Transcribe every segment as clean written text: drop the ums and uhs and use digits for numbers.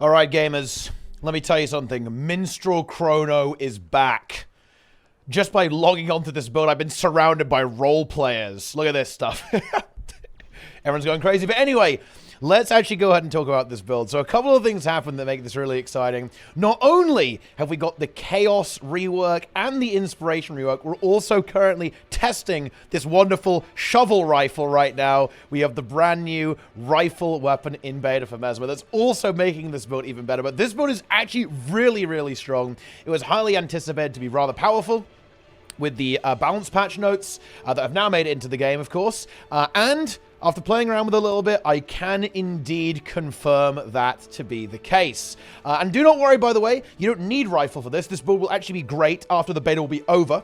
Alright gamers, let me tell you something. Minstrel Chrono is back. Just by logging onto this build, I've been surrounded by role players. Look at this stuff. Everyone's going crazy. But anyway, let's actually go ahead and talk about this build. So a couple of things happened that make this really exciting. Not only have we got the Chaos rework and the Inspiration rework, we're also currently testing this wonderful shovel rifle right now. We have the brand new rifle weapon in beta for Mesmer. That's also making this build even better. But this build is actually really, really strong. It was highly anticipated to be rather powerful, with the balance patch notes that have now made it into the game, of course. And after playing around with it a little bit, I can indeed confirm that to be the case. And do not worry, by the way, you don't need rifle for this. This build will actually be great after the beta will be over.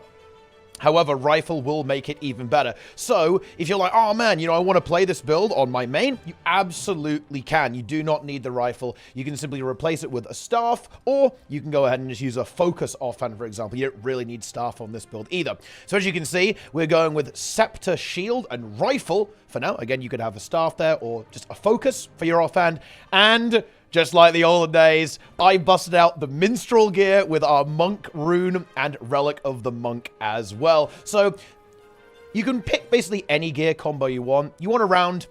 However, rifle will make it even better. So, if you're like, oh man, you know, I want to play this build on my main, you absolutely can. You do not need the rifle. You can simply replace it with a staff, or you can go ahead and just use a focus offhand, for example. You don't really need staff on this build either. So, as you can see, we're going with scepter, shield, and rifle for now. Again, you could have a staff there, or just a focus for your offhand. And just like the olden days, I busted out the Minstrel gear with our Monk rune and Relic of the Monk as well. So you can pick basically any gear combo you want. You want around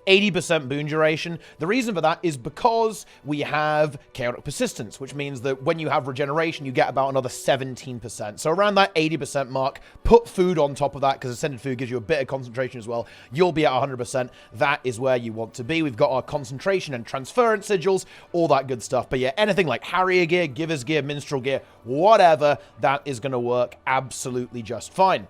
80% boon duration. The reason for that is because we have chaotic persistence, which means that when you have regeneration, you get about another 17%. So around that 80% mark, put food on top of that, because ascended food gives you a bit of concentration as well. You'll be at 100%. That is where you want to be. We've got our concentration and transference sigils, all that good stuff. But yeah, anything like Harrier gear, Giver's gear, Minstrel gear, whatever, that is going to work absolutely just fine.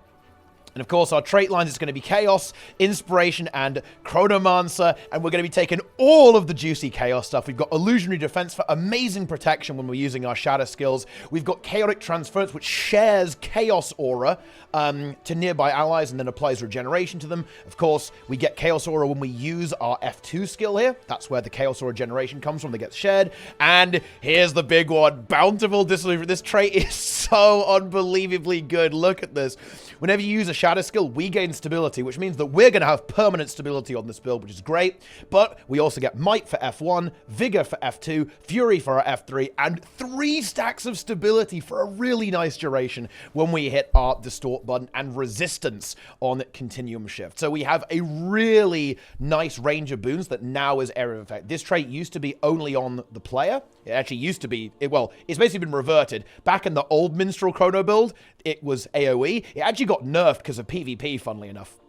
And of course, our trait lines is going to be Chaos, Inspiration, and Chronomancer. And we're going to be taking all of the juicy Chaos stuff. We've got Illusionary Defense for amazing protection when we're using our Shatter skills. We've got Chaotic Transference, which shares Chaos Aura to nearby allies and then applies regeneration to them. Of course, we get Chaos Aura when we use our F2 skill here. That's where the Chaos Aura generation comes from. That gets shared. And here's the big one. Bountiful Disillusion. This trait is so unbelievably good. Look at this. Whenever you use a Shatter skill, we gain stability, which means that we're going to have permanent stability on this build, which is great. But we also get Might for F1, Vigor for F2, Fury for our F3, and 3 stacks of stability for a really nice duration when we hit our Distort button, and Resistance on Continuum Shift. So we have a really nice range of boons that now is Area of Effect. This trait used to be only on the player. It actually used to be, well, it's basically been reverted. Back in the old Minstrel Chrono build, it was AoE. It actually got nerfed because of PvP, funnily enough.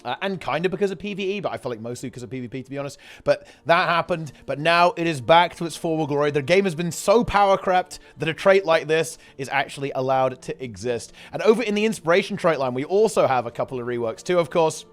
And kind of because of PvE, but I feel like mostly because of PvP, to be honest. But that happened, but now it is back to its former glory. The game has been so power-crept that a trait like this is actually allowed to exist. And over in the Inspiration trait line, we also have a couple of reworks too, of course.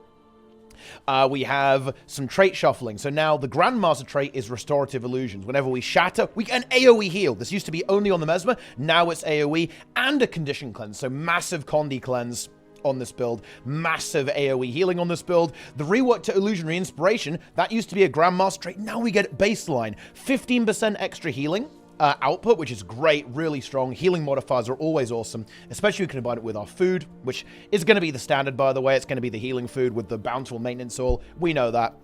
We have some trait shuffling. So now the Grandmaster trait is Restorative Illusions. Whenever we shatter, we get an AoE heal. This used to be only on the Mesmer. Now it's AoE and a Condition Cleanse. So massive Condi Cleanse on this build. Massive AoE healing on this build. The rework to Illusionary Inspiration, that used to be a Grandmaster trait. Now we get baseline. 15% extra healing output, which is great, really strong. Healing modifiers are always awesome, especially we can combine it with our food, which is going to be the standard, by the way. It's going to be the healing food with the bountiful maintenance oil. We know that.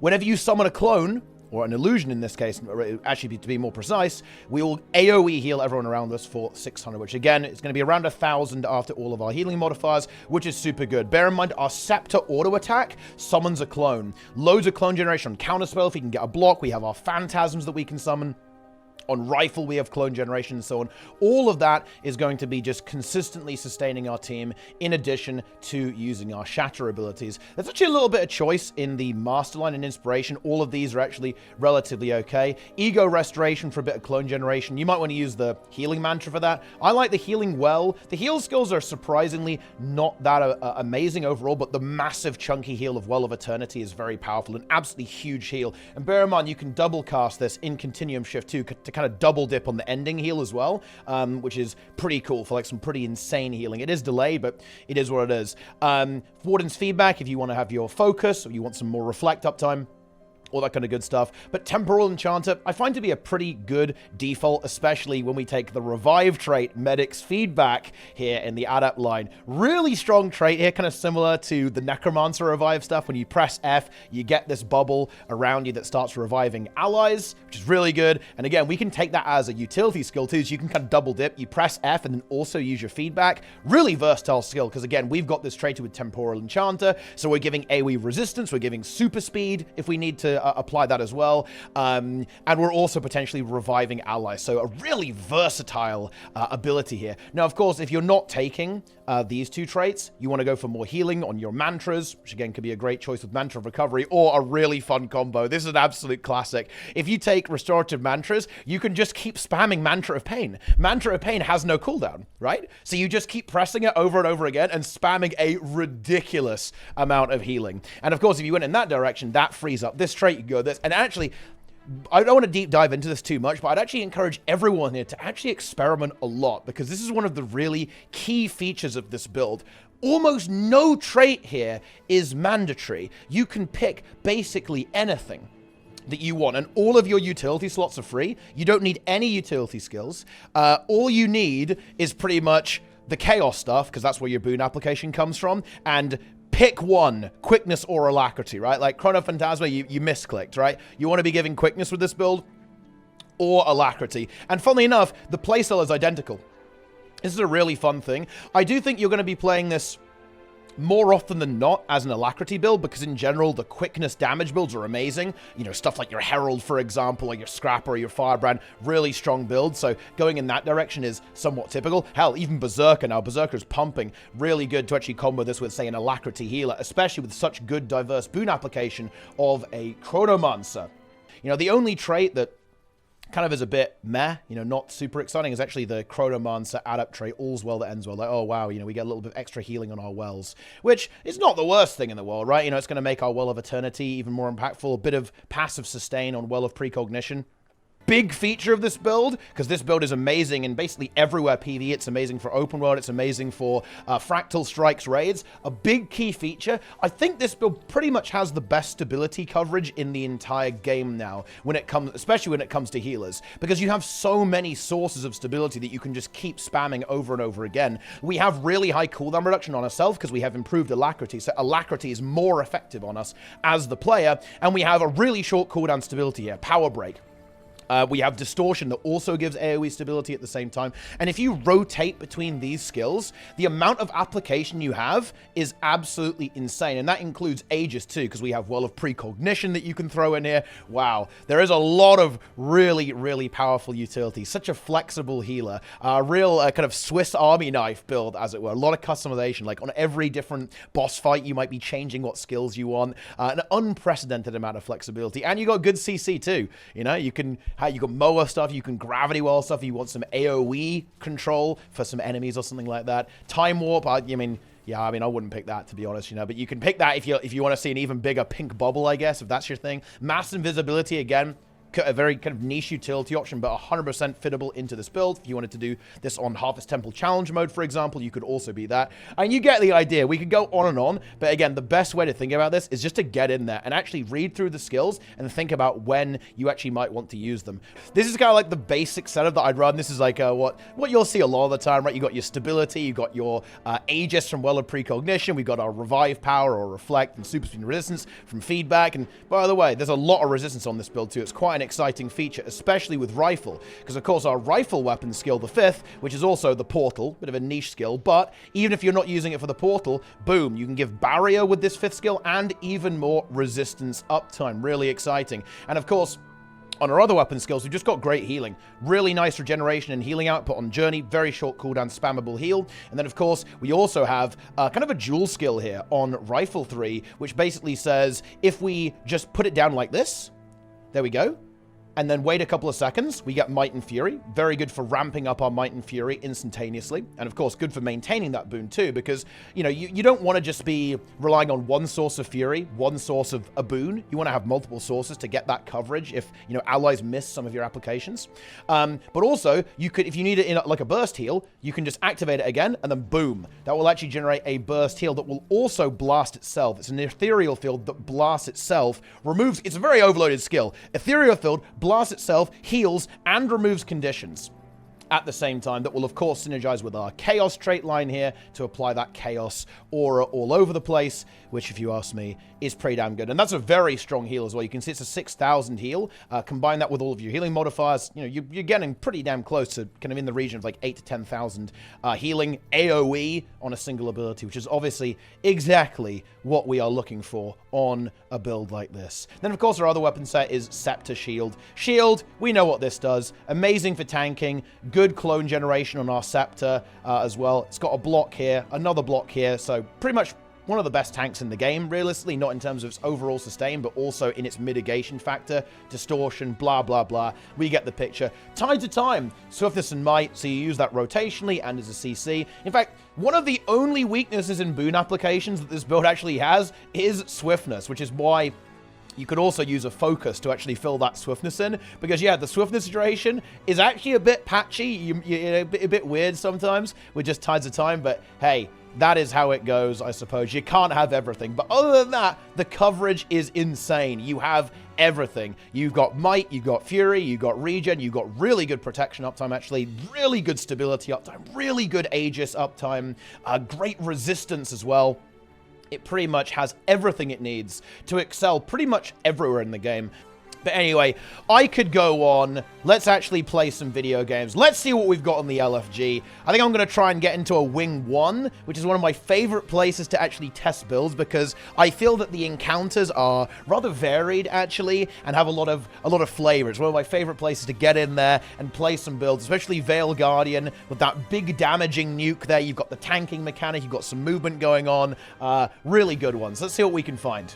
Whenever you summon a clone, or an illusion in this case, actually to be more precise, we will AoE heal everyone around us for 600, which again, is going to be around 1,000 after all of our healing modifiers, which is super good. Bear in mind, our Scepter auto attack summons a clone. Loads of clone generation on counterspell if we can get a block. We have our Phantasms that we can summon. On Rifle, we have clone generation and so on. All of that is going to be just consistently sustaining our team in addition to using our Shatter abilities. There's actually a little bit of choice in the Masterline and Inspiration. All of these are actually relatively okay. Ego Restoration for a bit of clone generation. You might want to use the Healing Mantra for that. I like the Healing Well. The heal skills are surprisingly not that amazing overall, but the massive chunky heal of Well of Eternity is very powerful. An absolutely huge heal. And bear in mind, you can double cast this in Continuum Shift too to kind of double dip on the ending heal as well, which is pretty cool for like some pretty insane healing. It is delayed, but it is what it is. Warden's Feedback, if you want to have your focus, or you want some more reflect uptime, all that kind of good stuff. But Temporal Enchanter, I find to be a pretty good default, especially when we take the Revive trait, Medic's Feedback, here in the Adept line. Really strong trait here, kind of similar to the Necromancer Revive stuff. When you press F, you get this bubble around you that starts reviving allies, which is really good. And again, we can take that as a utility skill too, so you can kind of double dip. You press F and then also use your feedback. Really versatile skill, because again, we've got this trait with Temporal Enchanter, so we're giving AoE resistance, we're giving super speed if we need to apply that as well, and we're also potentially reviving allies, so a really versatile ability here. Now, of course, if you're not taking these two traits, you want to go for more healing on your mantras, which again could be a great choice with Mantra of Recovery, or a really fun combo. This is an absolute classic. If you take Restorative Mantras, you can just keep spamming Mantra of Pain. Mantra of Pain has no cooldown, right? So you just keep pressing it over and over again and spamming a ridiculous amount of healing. And of course, if you went in that direction, that frees up this trait. You go this, and actually, I don't want to deep dive into this too much, but I'd actually encourage everyone here to actually experiment a lot, because this is one of the really key features of this build. Almost no trait here is mandatory. You can pick basically anything that you want, and all of your utility slots are free. You don't need any utility skills. All you need is pretty much the chaos stuff, because that's where your boon application comes from, and pick one, quickness or alacrity, right? Like Chrono Phantasma, you misclicked, right? You want to be giving quickness with this build or alacrity. And funnily enough, the playstyle is identical. This is a really fun thing. I do think you're going to be playing this more often than not as an alacrity build, because in general, the quickness damage builds are amazing. You know, stuff like your Herald, for example, or your Scrapper or your Firebrand, really strong builds. So going in that direction is somewhat typical. Hell, even Berserker now. Berserker's pumping. Really good to actually combo this with, say, an alacrity healer, especially with such good diverse boon application of a Chronomancer. You know, the only trait that kind of is a bit meh, you know, not super exciting, is actually the Chronomancer Adept trait, All's Well That Ends Well. Like, oh wow, you know, we get a little bit of extra healing on our wells, which is not the worst thing in the world, right? You know, it's going to make our Well of Eternity even more impactful, a bit of passive sustain on Well of Precognition. Big feature of this build, because this build is amazing in basically everywhere PvE. It's amazing for open world. It's amazing for Fractal Strikes raids. A big key feature. I think this build pretty much has the best stability coverage in the entire game now, when it comes, especially when it comes to healers, because you have so many sources of stability that you can just keep spamming over and over again. We have really high cooldown reduction on ourselves because we have improved alacrity, so alacrity is more effective on us as the player, and we have a really short cooldown stability here, Power Break. We have Distortion that also gives AoE stability at the same time. And if you rotate between these skills, the amount of application you have is absolutely insane. And that includes Aegis too, because we have Well of Precognition that you can throw in here. Wow, there is a lot of really, really powerful utility. Such a flexible healer. Real kind of Swiss Army knife build, as it were. A lot of customization. Like on every different boss fight, you might be changing what skills you want. An unprecedented amount of flexibility. And you got good CC too. You know, you can... You got Moa stuff, you can Gravity Well stuff, you want some AoE control for some enemies or something like that. Time Warp, I mean, I wouldn't pick that, to be honest, you know, but you can pick that if you want to see an even bigger pink bubble, I guess, if that's your thing. Mass Invisibility, again, a very kind of niche utility option, but 100% fittable into this build. If you wanted to do this on Harvest Temple Challenge mode, for example, you could also be that. And you get the idea. We could go on and on, but again, the best way to think about this is just to get in there and actually read through the skills and think about when you actually might want to use them. This is kind of like the basic setup that I'd run. This is like what you'll see a lot of the time, right? You got your stability, you got your Aegis from Well of Precognition, we've got our Revive Power or Reflect and Super Speed and Resistance from Feedback. And by the way, there's a lot of resistance on this build too. It's quite an exciting feature, especially with Rifle, because of course our Rifle weapon skill, the 5th, which is also the Portal, bit of a niche skill, but even if you're not using it for the Portal, boom, you can give Barrier with this 5th skill and even more resistance uptime. Really exciting. And of course, on our other weapon skills, we've just got great healing. Really nice regeneration and healing output on Journey. Very short cooldown, spammable heal. And then, of course, we also have kind of a dual skill here on Rifle 3, which basically says if we just put it down like this, there we go, and then wait a couple of seconds, we get Might and Fury. Very good for ramping up our Might and Fury instantaneously. And of course, good for maintaining that boon too, because, you know, you don't want to just be relying on one source of Fury, one source of a boon. You want to have multiple sources to get that coverage if, you know, allies miss some of your applications. But also, you could, if you need it in like a burst heal, you can just activate it again, and then boom. That will actually generate a burst heal that will also blast itself. It's an ethereal field that blasts itself, removes, it's a very overloaded skill. Ethereal field blasts itself, heals, and removes conditions at the same time. That will, of course, synergize with our Chaos trait line here to apply that Chaos aura all over the place, which, if you ask me, is pretty damn good. And that's a very strong heal as well. You can see it's a 6,000 heal. Combine that with all of your healing modifiers, you know, you're getting pretty damn close to kind of in the region of like 8 to 10,000 healing AoE on a single ability, which is obviously exactly what we are looking for on a build like this. Then, of course, our other weapon set is Scepter Shield. Shield, we know what this does. Amazing for tanking. Good clone generation on our Scepter as well. It's got a block here, another block here, so pretty much one of the best tanks in the game, realistically, not in terms of its overall sustain, but also in its mitigation factor, distortion, blah, blah, blah. We get the picture. Time to time, swiftness and might, so you use that rotationally and as a CC. In fact, one of the only weaknesses in boon applications that this build actually has is swiftness, which is why you could also use a focus to actually fill that swiftness in, because, yeah, the swiftness duration is actually a bit patchy, a bit weird sometimes with just tides of time, but hey, that is how it goes, I suppose. You can't have everything. But other than that, the coverage is insane. You have everything. You've got Might, you've got Fury, you've got Regen, you've got really good protection uptime, actually, really good stability uptime, really good Aegis uptime, great resistance as well. It pretty much has everything it needs to excel pretty much everywhere in the game. But anyway, I could go on. Let's actually play some video games. Let's see what we've got on the LFG. I think I'm going to try and get into a Wing 1, which is one of my favorite places to actually test builds, because I feel that the encounters are rather varied, actually, and have a lot of flavor. It's one of my favorite places to get in there and play some builds, especially Veil Guardian with that big damaging nuke there. You've got the tanking mechanic. You've got some movement going on. Really good ones. Let's see what we can find.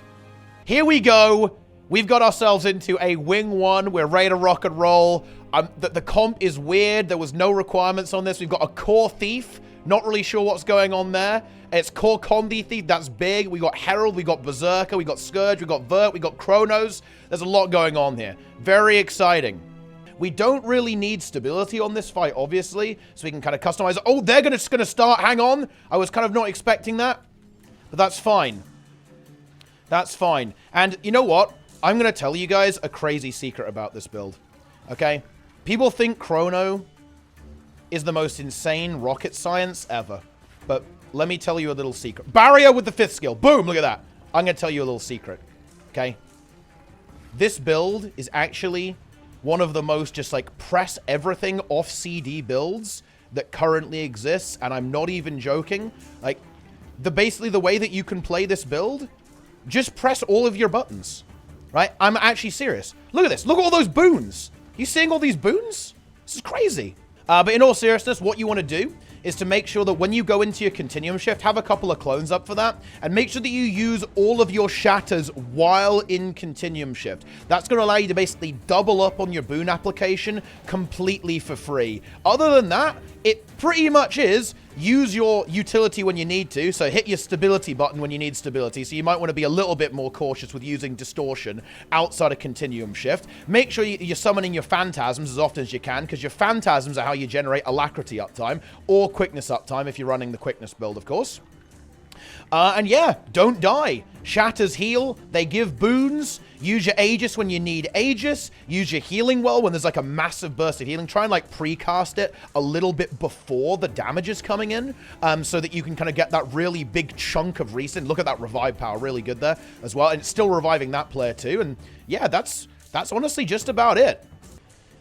Here we go. We've got ourselves into a Wing 1. We're ready to rock and roll. The comp is weird. There was no requirements on this. We've got a Core Thief. Not really sure what's going on there. It's Core Combi Thief. That's big. We got Herald. We got Berserker. We got Scourge. We got Vert. We got Chronos. There's a lot going on here. Very exciting. We don't really need stability on this fight, obviously, so we can kind of customize it. Oh, they're just going to start. Hang on. I was kind of not expecting that, but that's fine. That's fine. And you know what? I'm going to tell you guys a crazy secret about this build, okay? People think Chrono is the most insane rocket science ever, but let me tell you a little secret. Barrier with the 5th skill. Boom, look at that. I'm going to tell you a little secret, okay? This build is actually one of the most just like press everything off CD builds that currently exists, and I'm not even joking. Like, basically the way that you can play this build, just press all of your buttons. Right? I'm actually serious. Look at this. Look at all those boons. You seeing all these boons? This is crazy. But in all seriousness, what you want to do is to make sure that when you go into your continuum shift, have a couple of clones up for that, and make sure that you use all of your shatters while in continuum shift. That's going to allow you to basically double up on your boon application completely for free. Other than that, it pretty much is use your utility when you need to, so hit your stability button when you need stability, so you might want to be a little bit more cautious with using distortion outside of continuum shift. Make sure you're summoning your phantasms as often as you can, because your phantasms are how you generate alacrity uptime, or quickness uptime if you're running the quickness build, of course. And yeah, don't die. Shatters heal, they give boons. Use your Aegis when you need Aegis. Use your healing well when there's like a massive burst of healing. Try and like precast it a little bit before the damage is coming in, so that you can kind of get that really big chunk of recent. Look at that revive power, really good there as well. And it's still reviving that player too. And yeah, that's honestly just about it.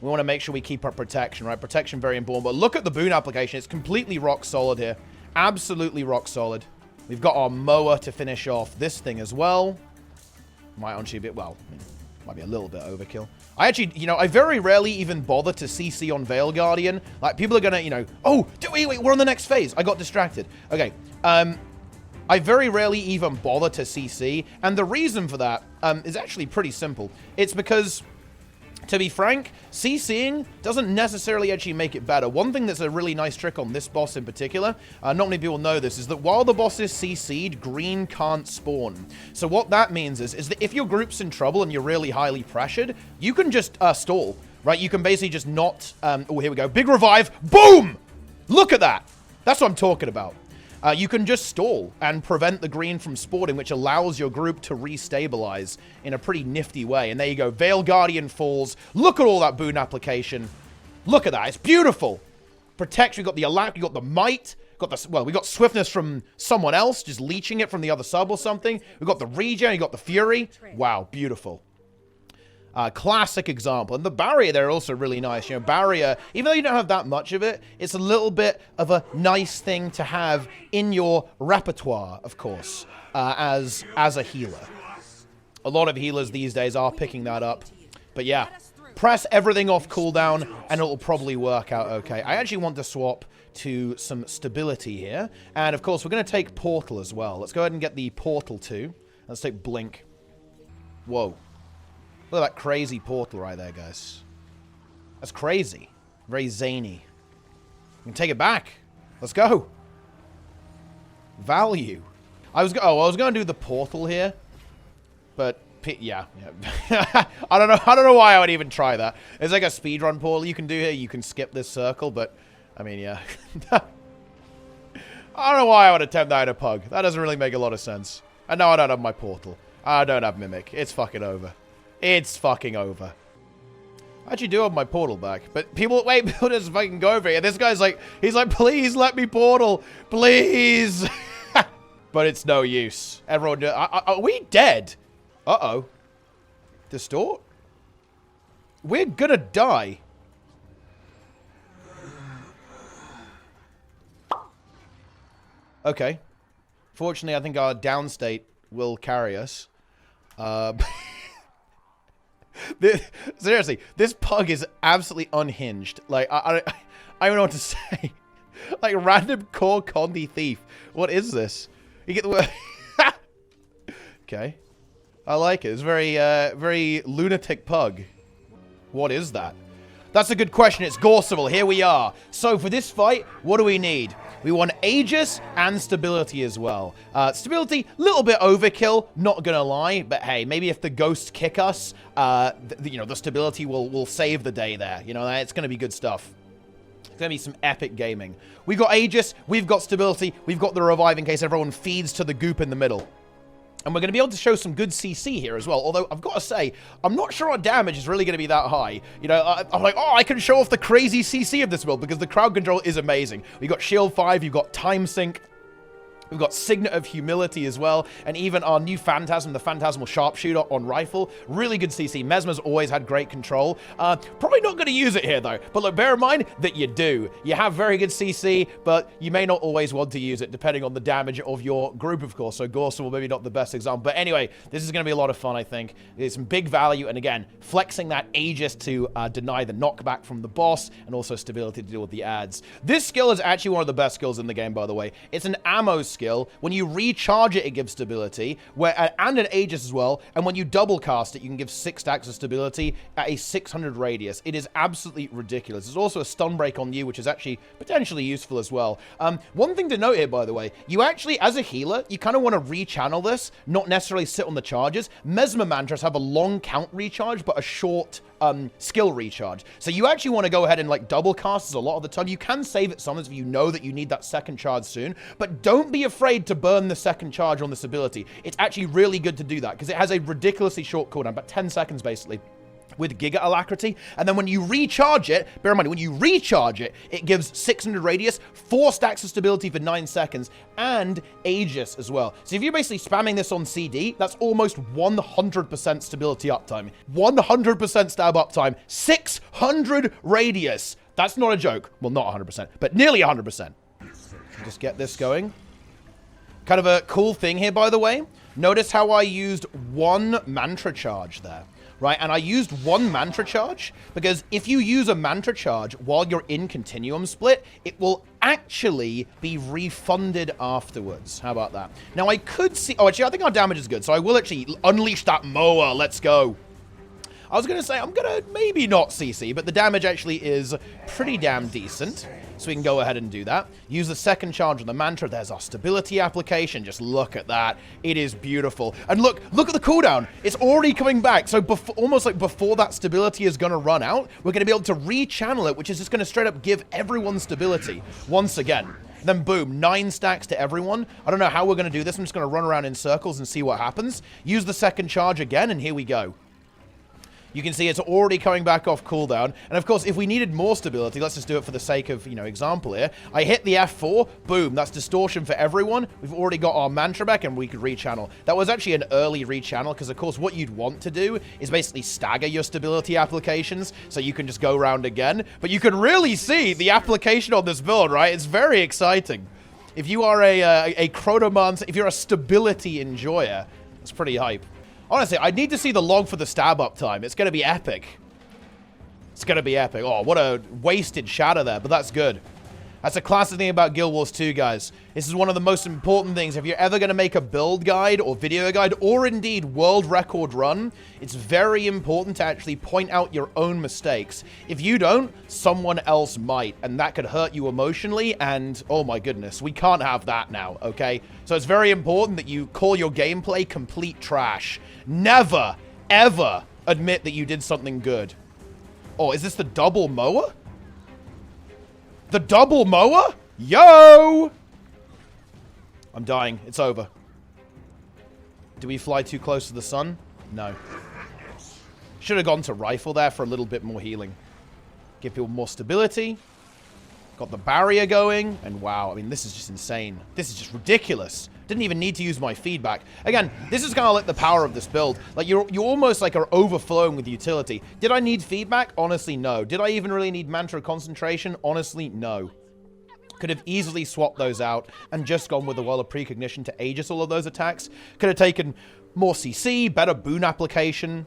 We want to make sure we keep our protection, right? Protection, very important. But look at the boon application. It's completely rock solid here. Absolutely rock solid. We've got our mower to finish off this thing as well. Might actually be, well, might be a little bit overkill. I actually, you know, I very rarely even bother to CC on Veil Guardian. Like, people are gonna, you know, oh, wait, we're on the next phase. I got distracted. Okay, I very rarely even bother to CC, and the reason for that is actually pretty simple. It's because To be frank, CCing doesn't necessarily actually make it better. One thing that's a really nice trick on this boss in particular, not many people know this, is that while the boss is CC'd, green can't spawn. So what that means is that if your group's in trouble and you're really highly pressured, you can just stall, right? You can basically just not... oh, here we go. Big revive. Boom! Look at that. That's what I'm talking about. You can just stall and prevent the green from spawning, which allows your group to restabilize in a pretty nifty way. And there you go. Veil Guardian falls. Look at all that boon application. Look at that. It's beautiful. Protection. We got the Alack. We got the Might. Got the, well, we got Swiftness from someone else, just leeching it from the other sub or something. We got the Regen. You got the Fury. Wow. Beautiful. Classic example. And the barrier there also really nice. You know, barrier, even though you don't have that much of it, it's a little bit of a nice thing to have in your repertoire, of course, as a healer. A lot of healers these days are picking that up. But yeah, press everything off cooldown and it'll probably work out okay. I actually want to swap to some stability here. And of course, we're going to take Portal as well. Let's go ahead and get the Portal too. Let's take Blink. Whoa. Look at that crazy portal right there, guys. That's crazy. Very zany. We can take it back. Let's go. Value. I was going to do the portal here, but yeah. I don't know why I would even try that. It's like a speedrun portal you can do here. You can skip this circle, but I mean, yeah. I don't know why I would attempt that in a pug. That doesn't really make a lot of sense. And no, I don't have my portal. I don't have Mimic. It's fucking over. It's fucking over. I actually do have my portal back. But people just fucking go over here. This guy's like, he's like, please let me portal. Please. But it's no use. Everyone, are we dead? Uh-oh. Distort? We're gonna die. Okay. Fortunately, I think our downstate will carry us. Seriously, this pug is absolutely unhinged. Like, I don't know what to say. Like, random core Condi thief. What is this? You get the word. Okay. I like it. It's very, very lunatic pug. What is that? That's a good question. It's Gorsival. Here we are. So, for this fight, what do we need? We want Aegis and stability as well. Stability, a little bit overkill, not gonna lie. But hey, maybe if the ghosts kick us, you know, the stability will save the day there. You know, it's gonna be good stuff. It's gonna be some epic gaming. We've got Aegis, we've got stability, we've got the revive in case everyone feeds to the goop in the middle. And we're going to be able to show some good CC here as well. Although, I've got to say, I'm not sure our damage is really going to be that high. You know, I'm like, oh, I can show off the crazy CC of this build because the crowd control is amazing. We've got Shield 5, you've got Time Sync. We've got Signet of Humility as well, and even our new Phantasm, the Phantasmal Sharpshooter on Rifle. Really good CC. Mesmer's always had great control. Probably not going to use it here, though. But look, bear in mind that you do. You have very good CC, but you may not always want to use it, depending on the damage of your group, of course. So Gorsa will maybe not the best example. But anyway, this is going to be a lot of fun, I think. There's some big value, and again, flexing that Aegis to deny the knockback from the boss, and also stability to deal with the ads. This skill is actually one of the best skills in the game, by the way. It's an ammo skill. When you recharge it, it gives stability, and an Aegis as well. And when you double cast it, you can give 6 stacks of stability at a 600 radius. It is absolutely ridiculous. There's also a stun break on you, which is actually potentially useful as well. One thing to note here, by the way, you actually, as a healer, you kind of want to rechannel this, not necessarily sit on the charges. Mesmer mantras have a long count recharge, but a short skill recharge. So you actually want to go ahead and like double cast a lot of the time. You can save it sometimes if you know that you need that second charge soon, but don't be afraid to burn the second charge on this ability. It's actually really good to do that because it has a ridiculously short cooldown, about 10 seconds basically, with Giga Alacrity. And then when you recharge it, bear in mind, when you recharge it, it gives 600 radius, 4 stacks of stability for 9 seconds, and Aegis as well. So if you're basically spamming this on CD, that's almost 100% stability uptime. 100% stab uptime, 600 radius. That's not a joke. Well, not 100%, but nearly 100%. Just get this going. Kind of a cool thing here, by the way. Notice how I used 1 mantra charge there. Right, and I used 1 mantra charge because if you use a mantra charge while you're in continuum split, it will actually be refunded afterwards. How about that? Now, I could see... Oh, actually, I think our damage is good, so I will actually unleash that mower. Let's go. I was going to say, I'm going to maybe not CC, but the damage actually is pretty damn decent. So we can go ahead and do that. Use the second charge on the mantra. There's our stability application. Just look at that. It is beautiful. And look at the cooldown. It's already coming back. So almost like before that stability is going to run out, we're going to be able to rechannel it, which is just going to straight up give everyone stability once again. Then boom, 9 stacks to everyone. I don't know how we're going to do this. I'm just going to run around in circles and see what happens. Use the second charge again, and here we go. You can see it's already coming back off cooldown. And of course, if we needed more stability, let's just do it for the sake of, example here. I hit the F4, boom, that's distortion for everyone. We've already got our mantra back and we could rechannel. That was actually an early rechannel because, of course, what you'd want to do is basically stagger your stability applications so you can just go around again. But you can really see the application on this build, right? It's very exciting. If you are a Chronomancer, if you're a stability enjoyer, it's pretty hype. Honestly, I need to see the log for the stab up time. It's going to be epic. It's going to be epic. Oh, what a wasted shatter there, but that's good. That's a classic thing about Guild Wars 2, guys. This is one of the most important things. If you're ever going to make a build guide or video guide or indeed world record run, it's very important to actually point out your own mistakes. If you don't, someone else might, and that could hurt you emotionally, and oh my goodness, we can't have that now, okay? So it's very important that you call your gameplay complete trash. Never, ever admit that you did something good. Oh, is this the double mower? The double mower? Yo! I'm dying. It's over. Do we fly too close to the sun? No. Should have gone to rifle there for a little bit more healing. Give people more stability. Got the barrier going. And wow, I mean, this is just insane. This is just ridiculous. Didn't even need to use my feedback. Again, this is kind of like the power of this build. Like, you almost like are overflowing with utility. Did I need feedback? Honestly, no. Did I even really need mantra concentration? Honestly, no. Could have easily swapped those out and just gone with the Well of Precognition to Aegis all of those attacks. Could have taken more CC, better boon application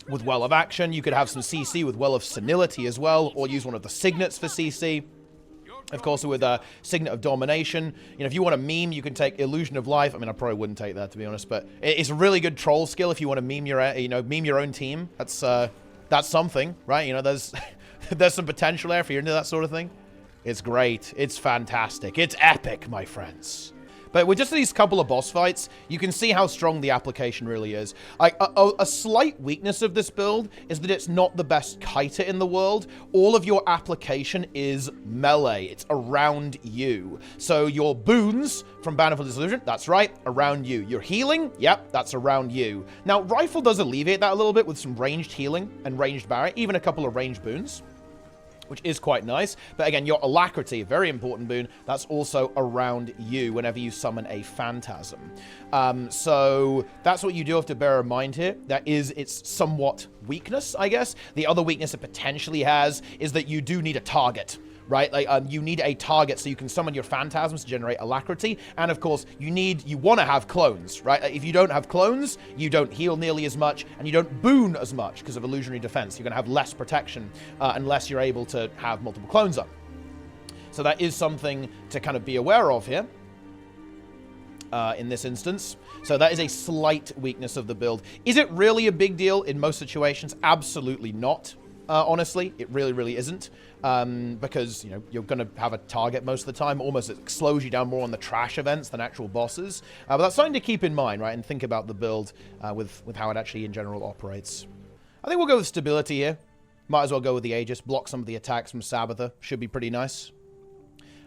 with Well of Action. You could have some CC with Well of Senility as well, or use one of the Signets for CC. Of course, with a Signet of Domination. If you want to meme, you can take Illusion of Life. I mean, I probably wouldn't take that, to be honest, but it's a really good troll skill if you want to meme your own team. That's something, right? There's there's some potential there if you're into that sort of thing. It's great. It's fantastic. It's epic, my friends. But with just these couple of boss fights, you can see how strong the application really is. A slight weakness of this build is that it's not the best kiter in the world. All of your application is melee. It's around you. So your boons from Banner for Disillusion, that's right, around you. Your healing, yep, that's around you. Now, Rifle does alleviate that a little bit with some ranged healing and ranged barrier, even a couple of ranged boons, which is quite nice. But again, your Alacrity, very important boon, that's also around you whenever you summon a Phantasm. So that's what you do have to bear in mind here. That is its somewhat weakness, I guess. The other weakness it potentially has is that you do need a target, right? Like, you need a target so you can summon your Phantasms to generate Alacrity. And of course, you want to have clones, right? If you don't have clones, you don't heal nearly as much, and you don't boon as much because of Illusionary Defense. You're going to have less protection unless you're able to have multiple clones up. So that is something to kind of be aware of here. In this instance. So that is a slight weakness of the build. Is it really a big deal in most situations? Absolutely not. Honestly, it really, really isn't. Because, you're going to have a target most of the time. Almost it slows you down more on the trash events than actual bosses. But that's something to keep in mind, right? And think about the build with how it actually in general operates. I think we'll go with stability here. Might as well go with the Aegis. Block some of the attacks from Sabbather. Should be pretty nice.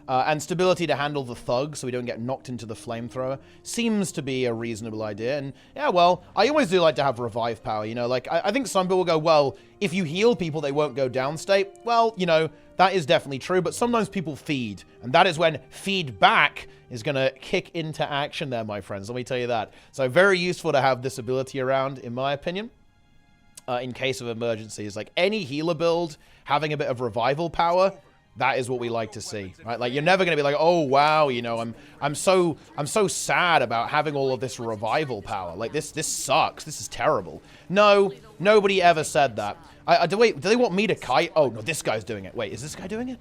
And stability to handle the thug so we don't get knocked into the flamethrower seems to be a reasonable idea. And yeah, well, I always do like to have revive power, like I think some people will go, well, if you heal people, they won't go down state. Well, that is definitely true, but sometimes people feed, and that is when feedback is going to kick into action there, my friends. Let me tell you that. So very useful to have this ability around, in my opinion, in case of emergencies. Like any healer build, having a bit of revival power, that is what we like to see, right? Like, you're never going to be like, oh, wow, I'm so sad about having all of this revival power. Like, this sucks. This is terrible. No, nobody ever said that. Wait, do they want me to kite? Oh, no, this guy's doing it. Wait, is this guy doing it?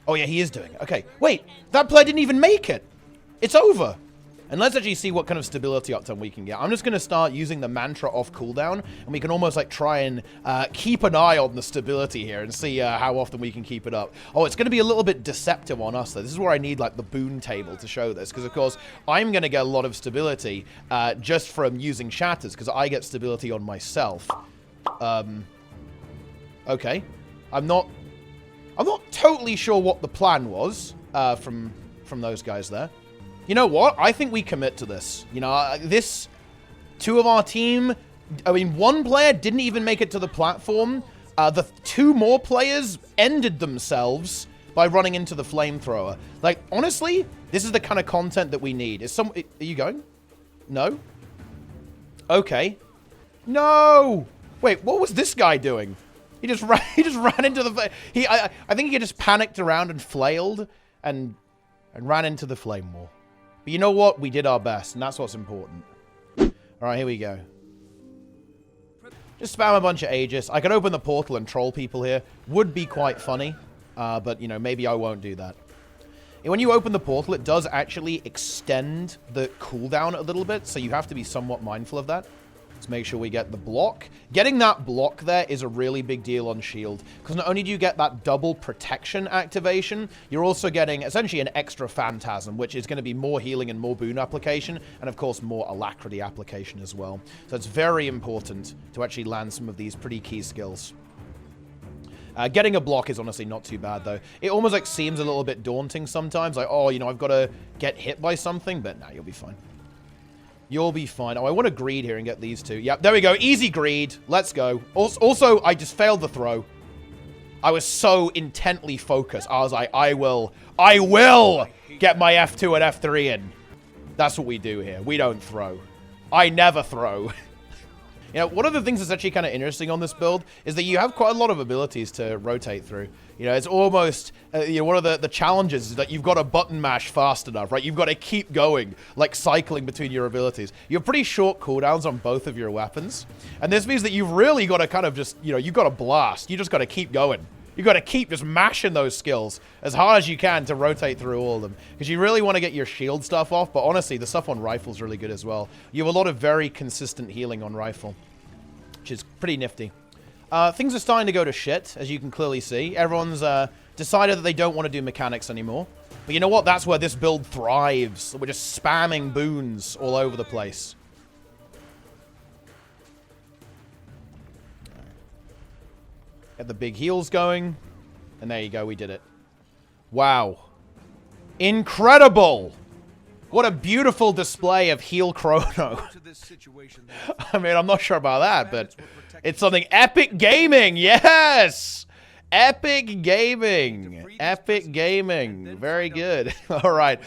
Oh, yeah, he is doing it. Okay, wait, that player didn't even make it. It's over. And let's actually see what kind of stability uptime we can get. I'm just going to start using the mantra off cooldown, and we can almost like try and keep an eye on the stability here and see how often we can keep it up. Oh, it's going to be a little bit deceptive on us, though. This is where I need like the boon table to show this, because of course I'm going to get a lot of stability just from using shatters, because I get stability on myself. Okay. I'm not totally sure what the plan was from those guys there. You know what? I think we commit to this. You know, two of our team, I mean, one player didn't even make it to the platform. The two more players ended themselves by running into the flamethrower. Like, honestly, this is the kind of content that we need. Are you going? No? Okay. No! Wait, what was this guy doing? He just ran into the... I think he just panicked around and flailed and ran into the flame wall. But you know what? We did our best, and that's what's important. Alright, here we go. Just spam a bunch of Aegis. I could open the portal and troll people here. Would be quite funny. But, you know, maybe I won't do that. And when you open the portal, it does actually extend the cooldown a little bit, so you have to be somewhat mindful of that. Let's make sure we get the block. Getting that block there is a really big deal on shield, because not only do you get that double protection activation, you're also getting essentially an extra phantasm, which is going to be more healing and more boon application, and of course more alacrity application as well. So it's very important to actually land some of these pretty key skills. Getting a block is honestly not too bad, though. It almost like seems a little bit daunting sometimes, like, oh, you know, I've got to get hit by something, but nah, you'll be fine. You'll be fine. Oh, I want to greed here and get these two. Yep, there we go. Easy greed. Let's go. Also, I just failed the throw. I was so intently focused. I was like, I will get my F2 and F3 in. That's what we do here. We don't throw. I never throw. You know, one of the things that's actually kind of interesting on this build is that you have quite a lot of abilities to rotate through. You know, it's almost, you know, one of the challenges is that you've got to button mash fast enough, right? You've got to keep going, like cycling between your abilities. You have pretty short cooldowns on both of your weapons. And this means that you've really got to kind of just, you know, you've got to blast. You just got to keep going. You've got to keep just mashing those skills as hard as you can to rotate through all of them. Because you really want to get your shield stuff off. But honestly, the stuff on Rifle's really good as well. You have a lot of very consistent healing on Rifle, which is pretty nifty. Things are starting to go to shit, as you can clearly see. Everyone's decided that they don't want to do mechanics anymore. But you know what? That's where this build thrives. We're just spamming boons all over the place. Get the big heals going. And there you go, we did it. Wow. Incredible! What a beautiful display of heal chrono. I mean, I'm not sure about that, but it's something epic gaming. Yes! Epic gaming. Epic gaming. Very good. All right.